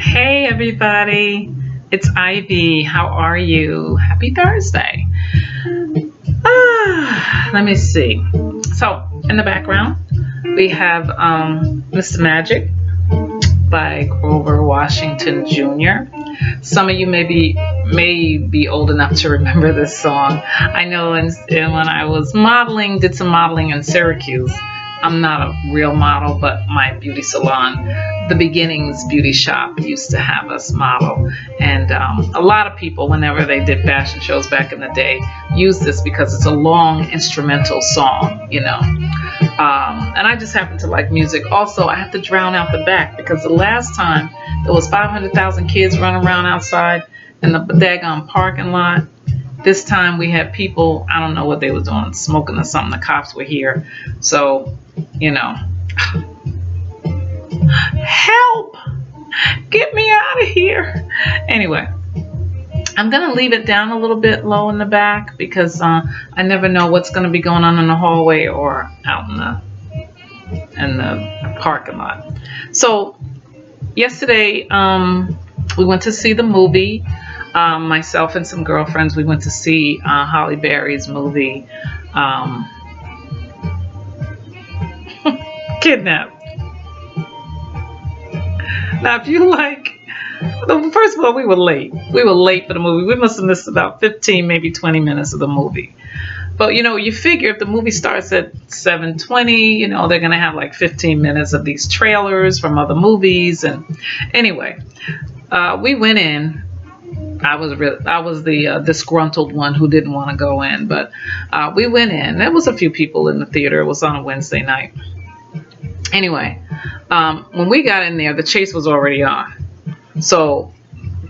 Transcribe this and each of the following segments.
Hey everybody, it's Ivy. How are you? Happy Thursday. Let me see. So, in the background, we have Mr. Magic by Grover Washington Jr. Some of you may be old enough to remember this song. I know when I was modeling, did some modeling in Syracuse. I'm not a real model, but my beauty salon, the Beginnings Beauty Shop, used to have us model. And a lot of people, whenever they did fashion shows back in the day, used this because it's a long instrumental song, you know. And I just happen to like music. Also, I have to drown out the back because the last time there was 500,000 kids running around outside in the daggone parking lot. This time we had people, I don't know what they were doing, smoking or something. The cops were here. So, you know, help! Get me out of here. Anyway, I'm going to leave it down a little bit low in the back because I never know what's going to be going on in the hallway or out in the parking lot. So, yesterday we went to see the movie. Myself and some girlfriends, we went to see Halle Berry's movie, Kidnap. Now, if you like, first of all, we were late. We were late for the movie. We must have missed about 15, maybe 20 minutes of the movie. But, you know, you figure if the movie starts at 7:20, you know, they're going to have like 15 minutes of these trailers from other movies. And anyway, we went in. I was the disgruntled one who didn't want to go in, but we went in. There was a few people in the theater. It was on a Wednesday night. Anyway, when we got in there, the chase was already on. So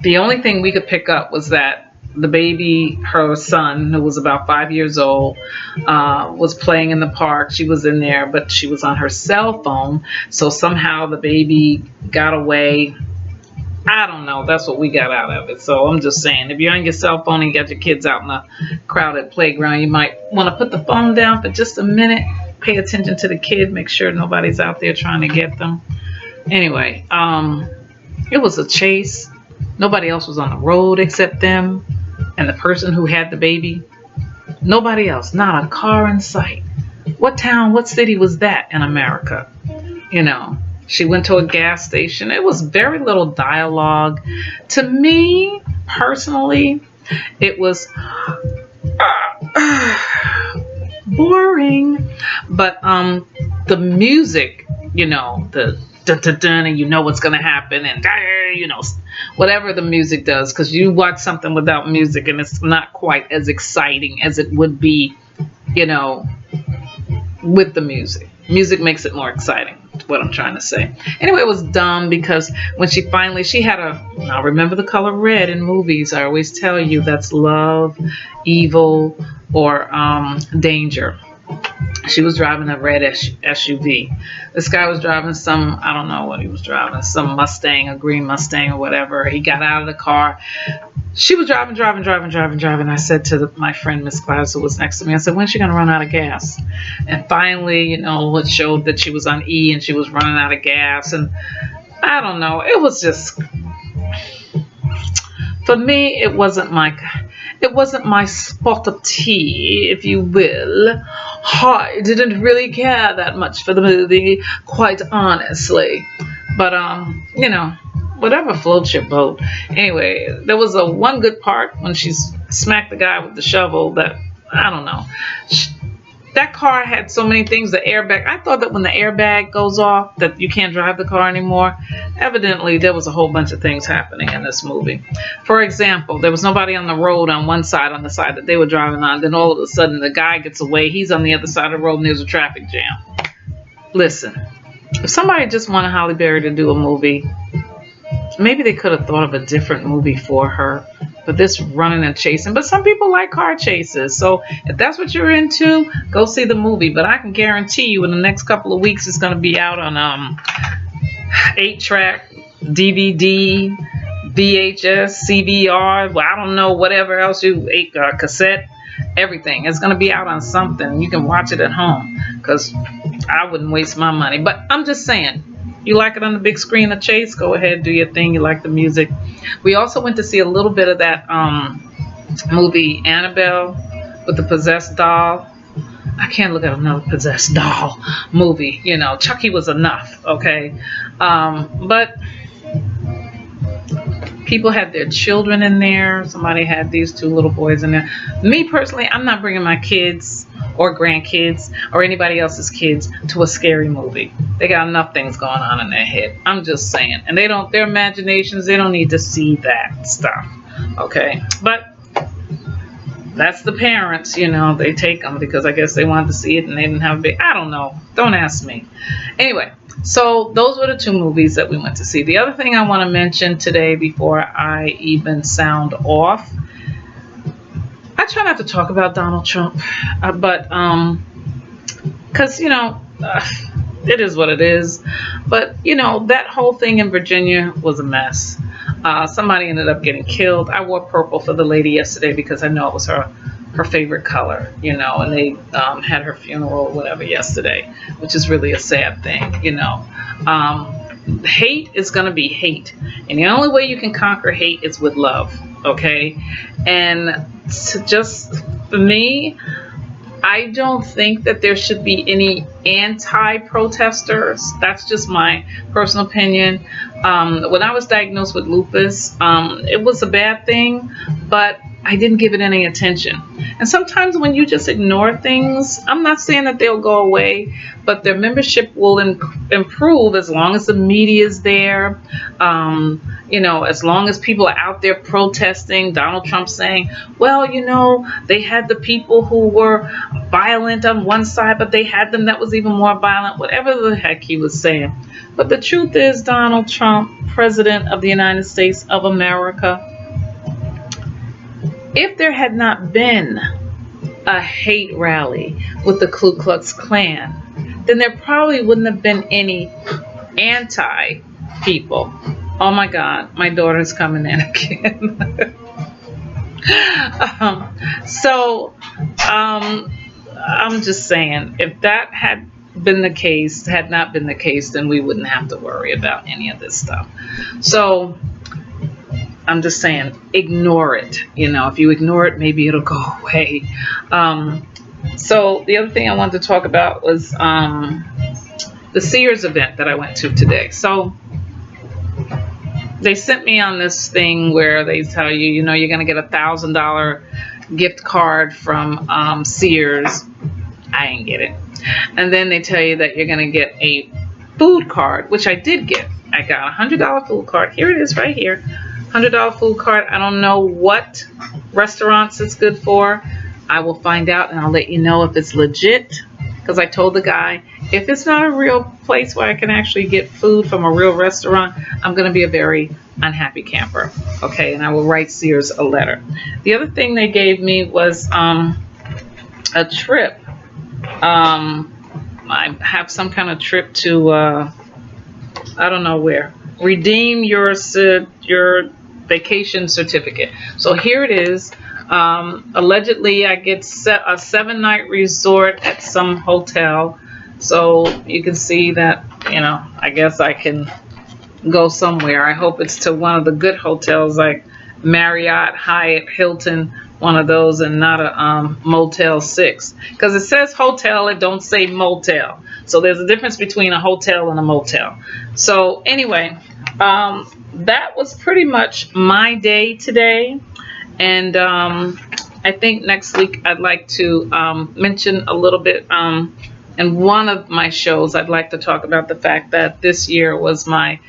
the only thing we could pick up was that the baby, her son, who was about 5 years old, was playing in the park. She was in there, but she was on her cell phone. So somehow the baby got away. I don't know. That's what we got out of it. So I'm just saying, if you're on your cell phone and you got your kids out in a crowded playground, you might want to put the phone down for just a minute. Pay attention to the kid. Make sure nobody's out there trying to get them. Anyway, it was a chase. Nobody else was on the road except them and the person who had the baby. Nobody else. Not a car in sight. What town, what city was that in America? You know. She went to a gas station. It was very little dialogue. To me, personally, it was boring. But the music, you know, the dun-dun-dun, and you know what's going to happen, and you know, whatever the music does, because you watch something without music, and it's not quite as exciting as it would be, you know, with the music. Music makes it more exciting. What I'm trying to say. Anyway, it was dumb because when she had I remember the color red in movies. I always tell you that's love, evil, or danger. She was driving a red SUV. This guy was driving I don't know what he was driving, some Mustang, a green Mustang or whatever. He got out of the car. She was driving. I said to my friend, Miss Klaus, who was next to me, I said, when's she going to run out of gas? And finally, you know, it showed that she was on E and she was running out of gas. And I don't know. It was just, for me, it wasn't my spot of tea, if you will. I didn't really care that much for the movie, quite honestly. But, you know, whatever floats your boat. Anyway, there was one good part when she smacked the guy with the shovel that, I don't know. That car had so many things, the airbag. I thought that when the airbag goes off that you can't drive the car anymore. Evidently, there was a whole bunch of things happening in this movie. For example, there was nobody on the road on one side, on the side that they were driving on. Then all of a sudden, the guy gets away. He's on the other side of the road and there's a traffic jam. Listen, if somebody just wanted Halle Berry to do a movie, maybe they could have thought of a different movie for her. But this running and chasing. But some people like car chases. So if that's what you're into, go see the movie. But I can guarantee you in the next couple of weeks it's going to be out on 8-track, DVD, VHS, CVR. Well, I don't know, whatever else cassette. Everything. It's going to be out on something. You can watch it at home. Because I wouldn't waste my money. But I'm just saying, You like it on the big screen, The Chase? Go ahead, do your thing. You like the music. We also went to see a little bit of that movie Annabelle with the possessed doll. I can't look at another possessed doll movie. You know, Chucky was enough, okay? But people had their children in there. Somebody had these two little boys in there. Me personally, I'm not bringing my kids or grandkids or anybody else's kids to a scary movie. They got enough things going on in their head. I'm just saying. And their imaginations, they don't need to see that stuff, okay? But that's the parents, you know, they take them because I guess they wanted to see it and they didn't have a big, I don't know. Don't ask me. Anyway, so those were the two movies that we went to see. The other thing I want to mention today before I even sound off, I try not to talk about Donald Trump, but because, you know, it is what it is. But, you know, that whole thing in Virginia was a mess. Somebody ended up getting killed. I wore purple for the lady yesterday because I know it was her favorite color, you know, and they had her funeral or whatever yesterday, which is really a sad thing, you know. Hate is going to be hate. And the only way you can conquer hate is with love, okay? And just for me, I don't think that there should be any anti-protesters. That's just my personal opinion. When I was diagnosed with lupus, it was a bad thing, but I didn't give it any attention. And sometimes when you just ignore things, I'm not saying that they'll go away, but their membership will improve as long as the media is there. You know, as long as people are out there protesting, Donald Trump saying, well, you know, they had the people who were violent on one side, but they had them that was even more violent, whatever the heck he was saying. But the truth is, Donald Trump, President of the United States of America, if there had not been a hate rally with the Ku Klux Klan, then there probably wouldn't have been any anti-people. Oh my God, my daughter's coming in again. I'm just saying, if that had not been the case, then we wouldn't have to worry about any of this stuff. So I'm just saying, ignore it. You know, if you ignore it, maybe it'll go away. So the other thing I wanted to talk about was the Sears event that I went to today. So they sent me on this thing where they tell you, you know, you're going to get $1,000 gift card from Sears. I didn't get it. And then they tell you that you're going to get a food card, which I did get. I got a $100 food card. Here it is right here. $100 food card. I don't know what restaurants it's good for. I will find out and I'll let you know if it's legit, because I told the guy, if it's not a real place where I can actually get food from a real restaurant, I'm going to be a very unhappy camper. Okay, and I will write Sears a letter. The other thing they gave me was a trip. I have some kind of trip to I don't know where. Redeem your vacation certificate. So here it is. Allegedly, I get a 7-night resort at some hotel. So you can see that, you know, I guess I can go somewhere. I hope it's to one of the good hotels like Marriott, Hyatt, Hilton, one of those, and not a Motel 6. Because it says hotel, it don't say motel. So there's a difference between a hotel and a motel. So anyway, that was pretty much my day today. And I think next week I'd like to mention a little bit, in one of my shows, I'd like to talk about the fact that this year was my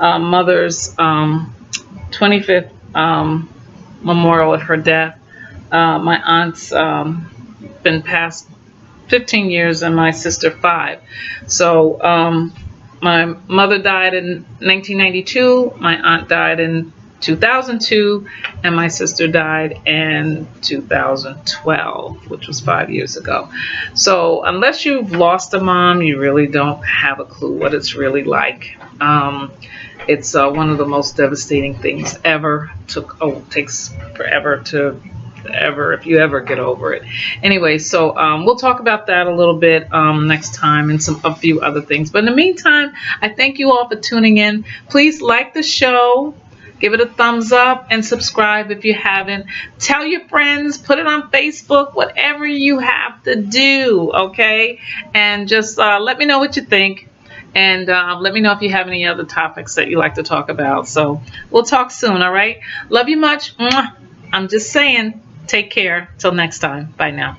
mother's 25th memorial of her death. My aunt's been passed 15 years and my sister 5. So my mother died in 1992, my aunt died in 2002, and my sister died in 2012, which was 5 years ago. So unless you've lost a mom, you really don't have a clue what it's really like. It's one of the most devastating things ever. Takes forever to ever, if you ever get over it. Anyway, so we'll talk about that a little bit next time, and a few other things. But in the meantime, I thank you all for tuning in. Please like the show. Give it a thumbs up and subscribe if you haven't. Tell your friends, put it on Facebook, whatever you have to do, okay? And just let me know what you think. And let me know if you have any other topics that you like to talk about. So we'll talk soon, all right? Love you much. Mwah. I'm just saying, take care. Till next time. Bye now.